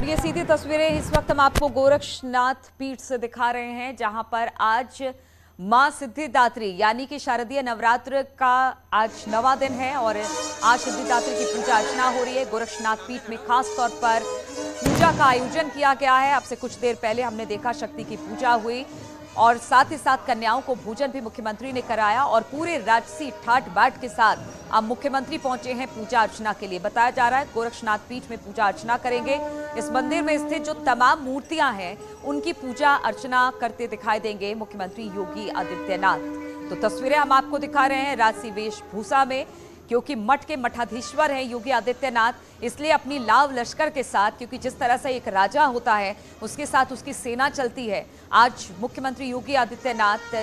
और ये सीधी तस्वीरें इस वक्त हम आपको गोरक्षनाथ पीठ से दिखा रहे हैं, जहां पर आज मां सिद्धिदात्री यानी कि शारदीय नवरात्र का आज 9वां दिन है और आज सिद्धिदात्री की पूजा अर्चना हो रही है। गोरक्षनाथ पीठ में खास तौर पर पूजा का आयोजन किया गया है। अब से कुछ देर पहले हमने देखा शक्ति की पूजा हुई और साथ ही साथ कन्याओं को भोजन भी मुख्यमंत्री ने कराया और पूरे राजसी ठाट बाट के साथ अब मुख्यमंत्री पहुंचे हैं पूजा अर्चना के लिए। बताया जा रहा है गोरक्षनाथ पीठ में पूजा अर्चना करेंगे। इस मंदिर में स्थित जो तमाम मूर्तियां हैं उनकी पूजा अर्चना करते दिखाई देंगे मुख्यमंत्री योगी आदित्यनाथ। तो तस्वीरें हम आपको दिखा रहे हैं राजसी वेशभूषा में, क्योंकि मठ के मठाधीश्वर हैं योगी आदित्यनाथ, इसलिए अपनी लाव लश्कर के साथ, क्योंकि जिस तरह से एक राजा होता है उसके साथ उसकी सेना चलती है, आज मुख्यमंत्री योगी आदित्यनाथ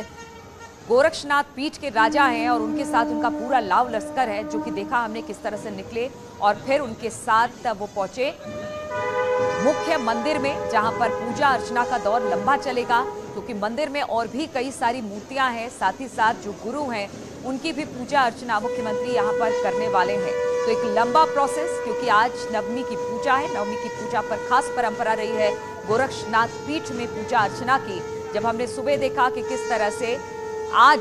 गोरक्षनाथ पीठ के राजा हैं और उनके साथ उनका पूरा लाव लश्कर है, जो कि देखा हमने किस तरह से निकले और फिर उनके साथ वो पहुंचे मुख्य मंदिर में, जहां पर पूजा अर्चना का दौर लंबा चलेगा, क्योंकि मंदिर में और भी कई सारी मूर्तियां हैं। साथ ही साथ जो गुरु हैं उनकी भी पूजा अर्चना मुख्यमंत्री यहां पर करने वाले हैं। तो एक लंबा प्रोसेस, क्योंकि आज नवमी की पूजा है। नवमी की पूजा पर खास परंपरा रही है गोरक्षनाथ पीठ में पूजा अर्चना की। जब हमने सुबह देखा कि किस तरह से आज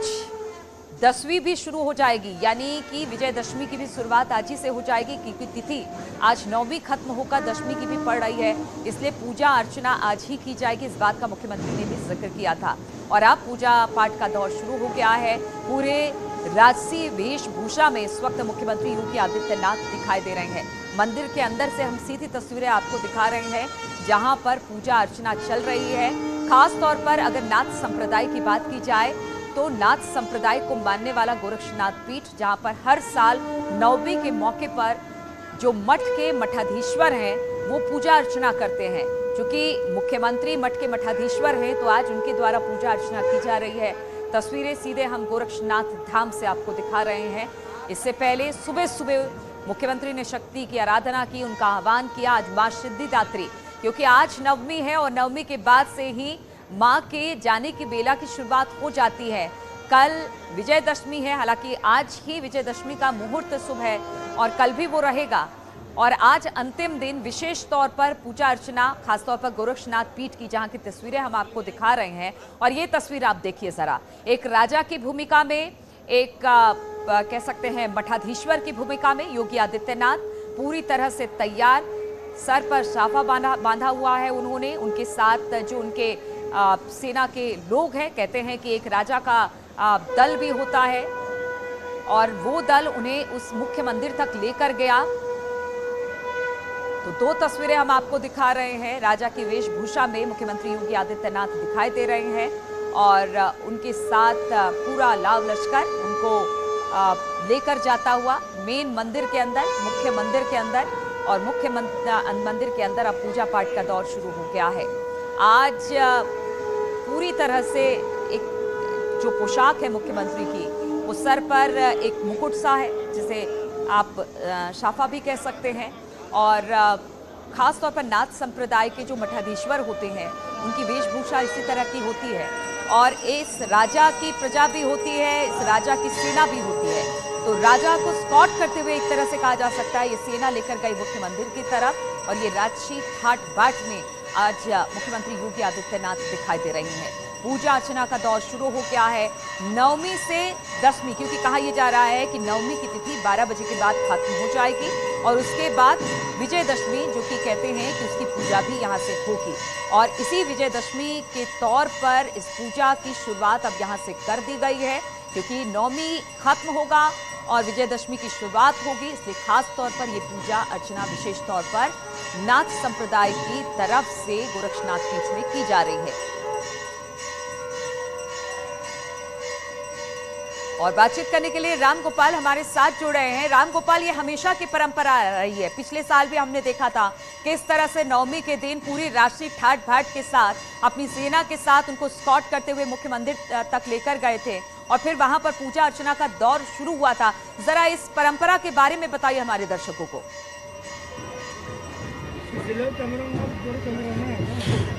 10वीं भी शुरू हो जाएगी, यानी कि विजयदशमी की भी शुरुआत आज ही से हो जाएगी, क्योंकि तिथि आज 9वीं खत्म होकर 10वीं की भी पड़ रही है, इसलिए पूजा अर्चना आज ही की जाएगी। इस बात का मुख्यमंत्री ने भी जिक्र किया था और अब पूजा पाठ का दौर शुरू हो गया है। पूरे राजसी वेशभूषा में इस वक्त मुख्यमंत्री योगी आदित्यनाथ दिखाई दे रहे हैं। मंदिर के अंदर से हम सीधी तस्वीरें आपको दिखा रहे हैं, जहां पर पूजा अर्चना चल रही है। खास तौर पर अगर नाथ संप्रदाय की बात की जाए तो नाथ संप्रदाय को मानने वाला गोरक्षनाथ पीठ, जहां पर हर साल 9वीं के मौके पर जो मठ के मठाधीश्वर हैं वो पूजा अर्चना करते हैं। क्योंकि मुख्यमंत्री मठ के मठाधीश्वर हैं तो आज उनके द्वारा पूजा अर्चना की जा रही है। तस्वीरें सीधे हम गोरक्षनाथ धाम से आपको दिखा रहे हैं। इससे पहले सुबह सुबह मुख्यमंत्री ने शक्ति की आराधना की, उनका आह्वान किया। आज मां सिद्धिदात्री, क्योंकि आज नवमी है और नवमी के बाद से ही मां के जाने की बेला की शुरुआत हो जाती है। कल विजयदशमी है, हालांकि आज ही विजयदशमी का मुहूर्त शुभ है और कल भी वो रहेगा। और आज अंतिम दिन विशेष तौर पर पूजा अर्चना, खासतौर पर गोरक्षनाथ पीठ की, जहां की तस्वीरें हम आपको दिखा रहे हैं। और ये तस्वीर आप देखिए जरा, एक राजा की भूमिका में, एक कह सकते हैं मठाधीश्वर की भूमिका में योगी आदित्यनाथ पूरी तरह से तैयार, सर पर साफा बांधा हुआ है उन्होंने। उनके साथ जो उनके सेना के लोग हैं, कहते हैं कि एक राजा का दल भी होता है और वो दल उन्हें उस मुख्य मंदिर तक लेकर गया। तो दो तस्वीरें हम आपको दिखा रहे हैं। राजा की वेशभूषा में मुख्यमंत्री योगी आदित्यनाथ दिखाई दे रहे हैं और उनके साथ पूरा लाव लश्कर उनको लेकर जाता हुआ मेन मंदिर के अंदर, मुख्य मंदिर के अंदर। और मुख्य मंदिर के अंदर अब पूजा पाठ का दौर शुरू हो गया है। आज पूरी तरह से एक जो पोशाक है मुख्यमंत्री की, वो सर पर एक मुकुट सा है, जिसे आप शाफा भी कह सकते हैं। और खास तौर पर नाथ संप्रदाय के जो मठाधीश्वर होते हैं उनकी वेशभूषा इसी तरह की होती है और इस राजा की प्रजा भी होती है, इस राजा की सेना भी होती है। तो राजा को स्कॉट करते हुए एक तरह से कहा जा सकता है ये सेना लेकर गई मुख्य मंदिर की तरफ। और ये राजसी ठाट बाट में आज मुख्यमंत्री योगी आदित्यनाथ दिखाई दे रही हैं। पूजा अर्चना का दौर शुरू हो गया है 9वीं से 10वीं, क्योंकि कहा यह जा रहा है कि 9वीं की तिथि 12 बजे के बाद खत्म हो जाएगी और उसके बाद विजयदशमी, जो कि कहते हैं कि उसकी पूजा भी यहाँ से होगी। और इसी विजयदशमी के तौर पर इस पूजा की शुरुआत अब यहाँ से कर दी गई है, क्योंकि 9वीं खत्म होगा और विजयदशमी की शुरुआत होगी, इसलिए खास तौर पर ये पूजा अर्चना विशेष तौर पर नाथ संप्रदाय की तरफ से गोरक्षनाथ पीठ में की जा रही है। और बातचीत करने के लिए राम गोपाल हमारे साथ जुड़ रहे हैं। राम गोपाल, ये हमेशा की परंपरा रही है, पिछले साल भी हमने देखा था किस तरह से 9वीं के दिन पूरी राष्ट्रीय ठाट बाट के साथ अपनी सेना के साथ उनको स्कॉट करते हुए मुख्य मंदिर तक लेकर गए थे और फिर वहां पर पूजा अर्चना का दौर शुरू हुआ था। जरा इस परंपरा के बारे में बताइए हमारे दर्शकों को।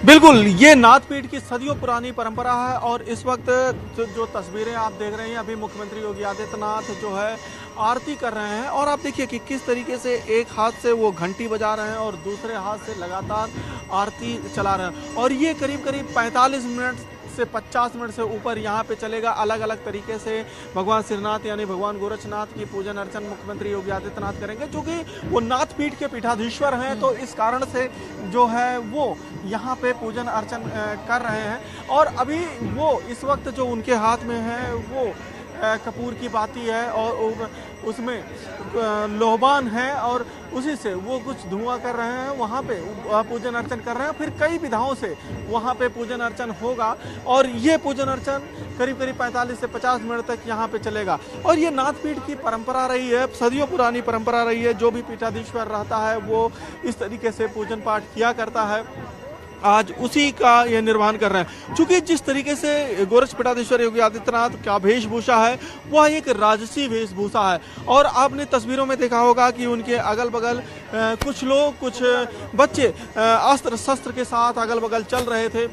बिल्कुल, ये नाथपीठ की सदियों पुरानी परंपरा है और इस वक्त जो तस्वीरें आप देख रहे हैं, अभी मुख्यमंत्री योगी आदित्यनाथ जो है आरती कर रहे हैं और आप देखिए कि किस तरीके से एक हाथ से वो घंटी बजा रहे हैं और दूसरे हाथ से लगातार आरती चला रहे हैं और ये करीब करीब 45 मिनट से 50 मिनट से ऊपर यहाँ पे चलेगा। अलग अलग तरीके से भगवान सिरनाथ यानी भगवान गोरक्षनाथ की पूजन अर्चन मुख्यमंत्री योगी आदित्यनाथ करेंगे, क्योंकि वो नाथपीठ के पीठाधीश्वर हैं, तो इस कारण से जो है वो यहाँ पे पूजन अर्चन कर रहे हैं। और अभी वो इस वक्त जो उनके हाथ में है वो कपूर की बाती है और उसमें लोहबान है और उसी से वो कुछ धुआं कर रहे हैं, वहाँ पे पूजन अर्चन कर रहे हैं। फिर कई विधाओं से वहाँ पे पूजन अर्चन होगा और ये पूजन अर्चन करीब करीब 45 से 50 मिनट तक यहाँ पे चलेगा। और ये नाथपीठ की परंपरा रही है, सदियों पुरानी परंपरा रही है। जो भी पीठाधीश्वर रहता है वो इस तरीके से पूजन पाठ किया करता है, आज उसी का ये निर्वहन कर रहे हैं। चूंकि जिस तरीके से गोरक्ष पीठाधीश्वर योगी आदित्यनाथ का वेशभूषा है वह एक राजसी वेशभूषा है और आपने तस्वीरों में देखा होगा कि उनके अगल बगल कुछ लोग, कुछ बच्चे अस्त्र शस्त्र के साथ अगल बगल चल रहे थे,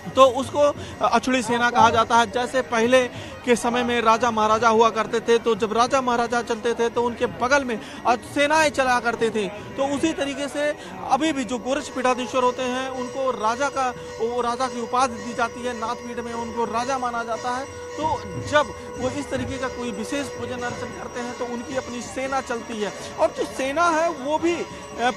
तो उसको अछड़ी सेना कहा जाता है। जैसे पहले के समय में राजा महाराजा हुआ करते थे, तो जब राजा महाराजा चलते थे तो उनके बगल में सेनाएं चला करते थे, तो उसी तरीके से अभी भी जो गोरक्ष पीठाधीश्वर होते हैं उनको राजा की उपाधि दी जाती है। नाथपीठ में उनको राजा माना जाता है। तो जब वो इस तरीके का कोई विशेष पूजन अर्चन करते हैं तो उनकी अपनी सेना चलती है और जो सेना है वो भी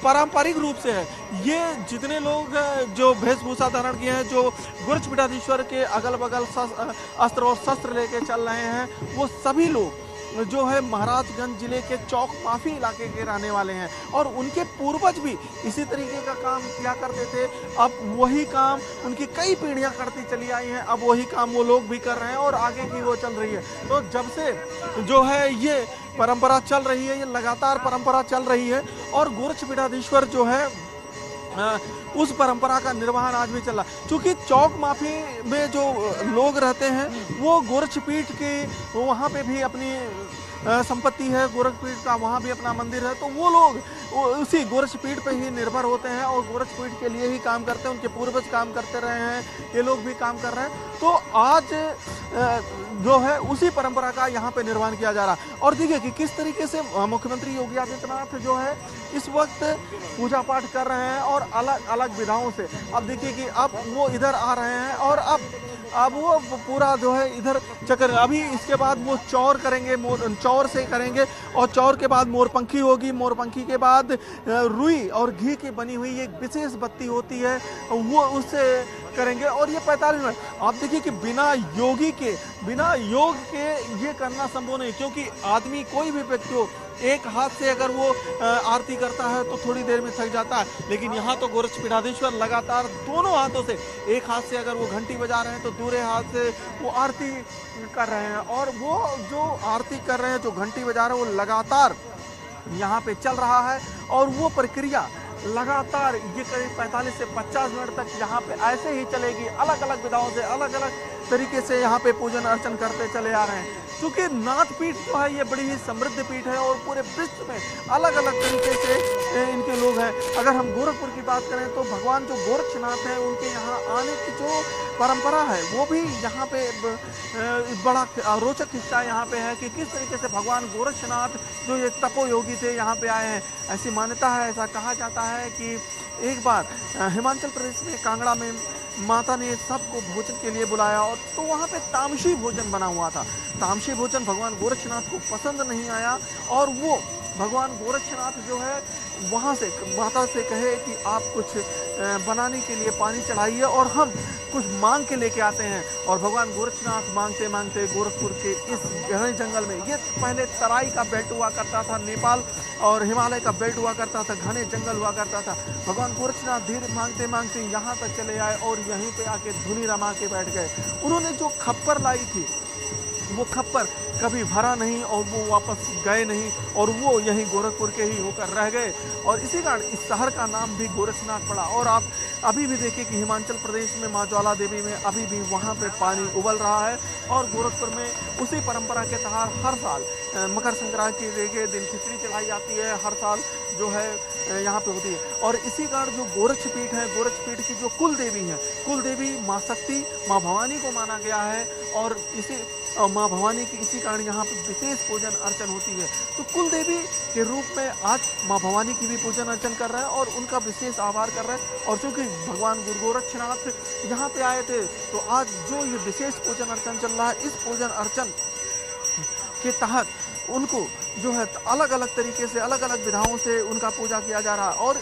पारंपरिक रूप से है। ये जितने लोग जो वेशभूषा धारण किए हैं, जो गोरक्ष पीठाधीश्वर के अगल बगल अस्त्र और शस्त्र लेके चल रहे हैं, वो सभी लोग जो है महाराजगंज जिले के चौक माफी इलाके के रहने वाले हैं और उनके पूर्वज भी इसी तरीके का काम किया करते थे। अब वही काम उनकी कई पीढ़ियां करती चली आई हैं, अब वही काम वो लोग भी कर रहे हैं और आगे की वो चल रही है। तो जब से जो है ये परंपरा चल रही है, ये लगातार परंपरा चल रही है और गोरक्ष पीठाधीश्वर जो है उस परंपरा का निर्वहन आज भी चल रहा। चूंकि चौक माफी में जो लोग रहते हैं वो गोरक्षपीठ के वहाँ पे भी अपनी संपत्ति है, गोरक्षपीठ का वहाँ भी अपना मंदिर है, तो वो लोग उसी गोरक्षपीठ पे ही निर्भर होते हैं और गोरक्षपीठ के लिए ही काम करते हैं। उनके पूर्वज काम करते रहे हैं, ये लोग भी काम कर रहे हैं। तो आज जो है उसी परंपरा का यहाँ पे निर्वहन किया जा रहा है। और देखिए कि किस तरीके से मुख्यमंत्री योगी आदित्यनाथ जो है इस वक्त पूजा पाठ कर रहे हैं और अलग अलग विधाओं से। अब देखिए कि अब वो इधर आ रहे हैं और अब वो पूरा जो है इधर चक्कर, अभी इसके बाद वो चौर करेंगे, चौर से करेंगे और चौर के बाद मोरपंखी होगी, मोरपंखी के बाद रुई और घी की बनी हुई एक विशेष बत्ती होती है, वो उससे करेंगे। और ये 45 मिनट आप देखिए कि बिना योग के ये करना संभव नहीं, क्योंकि आदमी कोई भी व्यक्ति हो एक हाथ से अगर वो आरती करता है तो थोड़ी देर में थक जाता है, लेकिन यहाँ तो गोरक्ष पीठाधीश्वर लगातार दोनों हाथों से, एक हाथ से अगर वो घंटी बजा रहे हैं तो दूसरे हाथ से वो आरती कर रहे हैं और वो जो आरती कर रहे हैं, जो घंटी बजा रहे हैं, वो लगातार यहाँ पे चल रहा है और वो प्रक्रिया लगातार ये करीब 45 से 50 मिनट तक यहाँ पे ऐसे ही चलेगी। अलग अलग विधाओं से, अलग अलग तरीके से यहाँ पे पूजन अर्चन करते चले आ रहे हैं। क्योंकि नाथपीठ जो है ये बड़ी ही समृद्ध पीठ है और पूरे विश्व में अलग अलग तरीके से इनके लोग हैं। अगर हम गोरखपुर की बात करें तो भगवान जो गोरक्षनाथ हैं उनके यहाँ आने की जो परंपरा है वो भी यहाँ पे बड़ा रोचक हिस्सा यहाँ पे है कि किस तरीके से भगवान गोरक्षनाथ जो एक तपोयोगी थे यहाँ पे आए हैं। ऐसी मान्यता है, ऐसा कहा जाता है कि एक बार हिमाचल प्रदेश में कांगड़ा में माता ने सबको भोजन के लिए बुलाया और तो वहाँ पे तामसी भोजन बना हुआ था। तामसी भोजन भगवान गोरक्षनाथ को पसंद नहीं आया और वो भगवान गोरक्षनाथ जो है वहाँ से माता से कहे कि आप कुछ बनाने के लिए पानी चढ़ाइए और हम कुछ मांग के लेके आते हैं। और भगवान गोरक्षनाथ मांगते मांगते गोरखपुर के इस गहरे जंगल में, ये पहले तराई का बेल्ट हुआ करता था, नेपाल और हिमालय का बेल्ट हुआ करता था, घने जंगल हुआ करता था। भगवान गोरक्षनाथ धीरे मांगते मांगते यहाँ तक चले आए और यहीं पे आके धुनी रमा के बैठ गए। उन्होंने जो खप्पर लाई थी वो खप्पर कभी भरा नहीं और वो वापस गए नहीं और वो यहीं गोरखपुर के ही होकर रह गए और इसी कारण इस शहर का नाम भी गोरक्षनाथ पड़ा। और आप अभी भी देखिए कि हिमाचल प्रदेश में माँ ज्वाला देवी में अभी भी वहाँ पे पानी उबल रहा है और गोरखपुर में उसी परंपरा के तहत हर साल मकर संक्रांति के दिन खिचड़ी चलाई जाती है, हर साल जो है यहाँ पे होती है। और इसी कारण जो गोरक्षपीठ है, गोरक्षपीठ की जो कुल देवी है, कुल देवी माँ शक्ति, माँ भवानी को माना गया है और इसी माँ भवानी की इसी कारण यहाँ पे विशेष पूजन अर्चन होती है। तो कुल देवी के रूप में आज माँ भवानी की भी पूजन अर्चन कर रहा है और उनका विशेष आभार कर रहा है। और चूंकि भगवान गुरु गोरक्षनाथ यहाँ पे आए थे तो आज जो ये विशेष पूजन अर्चन चल रहा है, इस पूजन अर्चन के तहत उनको जो है अलग अलग तरीके से, अलग अलग विधाओं से उनका पूजा किया जा रहा है। और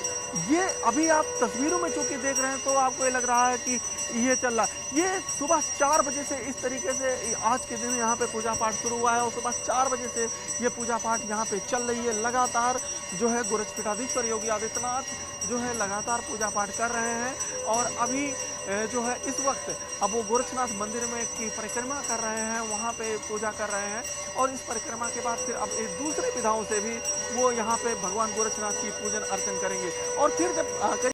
ये अभी आप तस्वीरों में चूंकि देख रहे हैं तो आपको ये लग रहा है कि ये चल रहा है। ये सुबह 4 बजे से इस तरीके से आज के दिन यहाँ पे पूजा पाठ शुरू हुआ है और सुबह 4 बजे से ये पूजा पाठ यहाँ पे चल रही है। लगातार जो है गोरक्षपीठाधीश्वर योगी आदित्यनाथ जो है लगातार पूजा पाठ कर रहे हैं और अभी जो है इस वक्त अब वो गोरक्षनाथ मंदिर में की परिक्रमा कर रहे हैं, वहाँ पे पूजा कर रहे हैं और इस परिक्रमा के बाद फिर अब एक दूसरे विधाओं से भी वो यहाँ पे भगवान गोरक्षनाथ की पूजन अर्चन करेंगे। और फिर जब